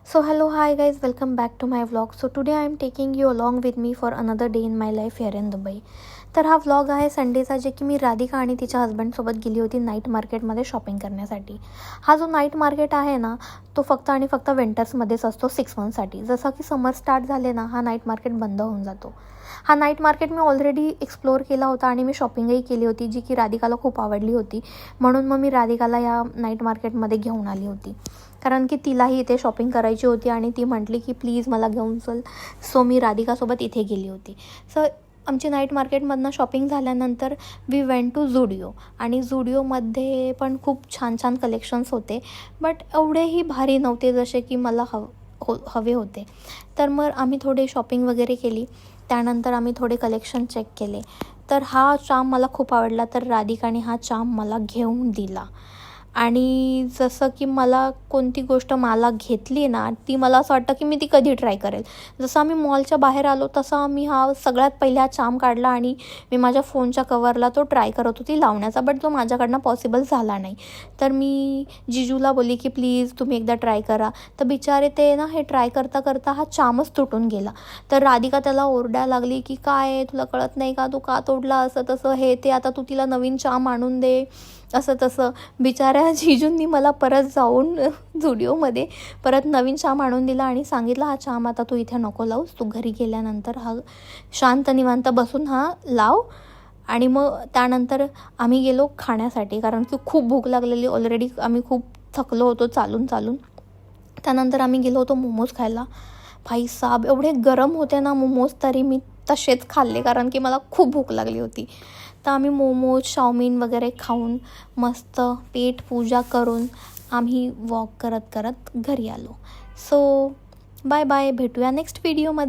So hello, hi guys, welcome back to my vlog. So today I am taking you along with me for another day in my life here in Dubai. तर हा vlog आहे संडेचा, जे की मी राधिका आणि तिच्या हस्बंडसोबत गेली होती night मार्केटमध्ये शॉपिंग करण्यासाठी. हा जो नाईट मार्केट आहे ना, तो फक्त आणि फक्त विंटर्समध्येच असतो 6 मंथसाठी. जसं की समर स्टार्ट झाले ना, हा नाईट मार्केट बंद होऊन जातो. हा नाईट मार्केट मी ऑलरेडी एक्सप्लोअर केला होता आणि मी शॉपिंगही केली होती, जी की राधिकाला खूप आवडली होती. म्हणून मग मी राधिकाला या नाईट मार्केटमध्ये घेऊन आली होती, कारण की तिलाही इथे शॉपिंग करायची होती आणि ती म्हटली की प्लीज मला घेऊन चल. सो मी राधिकासोबत इथे गेली होती. सो आमची नाईट मार्केटमधनं शॉपिंग झाल्यानंतर वी वेंट टू झुडिओ, आणि झुडिओमध्ये पण खूप छान छान कलेक्शन्स होते, बट एवढेही भारी नव्हते जसे की मला हवे होते. तर मग आम्ही थोडे शॉपिंग वगैरे केली. त्यानंतर आम्ही थोडे कलेक्शन चेक केले. तर हा चाम मला खूप आवडला, तर राधिकाने हा चाम मला घेऊन दिला. आणि जसं की मला कोणती गोष्ट मला घेतली ना, ती मला असं वाटतं की मी ती कधी ट्राय करेल. जसं आम्ही मॉलच्या बाहेर आलो तसं मी हा सगळ्यात पहिला चाम काढला आणि मी माझ्या फोनच्या कवरला तो ट्राय करत होती लावण्याचा, बट तो माझ्याकडनं पॉसिबल झाला नाही. तर मी जिजूला बोलली की प्लीज तुम्ही एकदा ट्राय करा. तर बिचारे ते ना, हे ट्राय करता करता हा चामच तुटून गेला. तर राधिका त्याला ओरडायला लागली की काय तुला कळत नाही का, तू का तोडला, असं तसं हे ते, आता तू तिला नवीन चाम आणून दे, असं तसं. बिचाऱ्या जिजूंनी मला परत जाऊन झुडिओमध्ये परत नवीन चाम आणून दिला आणि सांगितलं हा चाम आता तू इथे नको लावूस, तू घरी गेल्यानंतर हा शांत निवांत बसून हा लाव. आणि मग त्यानंतर आम्ही गेलो खाण्यासाठी, कारण की खूप भूक लागलेली, ऑलरेडी आम्ही खूप थकलो होतो चालून चालून. त्यानंतर आम्ही गेलो होतो मोमोज खायला. भाई साब एवढे गरम होते ना मोमोज, तरी मी तसेच खाल्ले कारण की मला खूप भूक लागली होती. तर आम्ही मोमोज चाऊमिन वगैरे खाऊन मस्त पेट पूजा करून आम्ही वॉक करत करत घरी आलो. सो बाय बाय, भेटूया नेक्स्ट व्हिडिओमध्ये.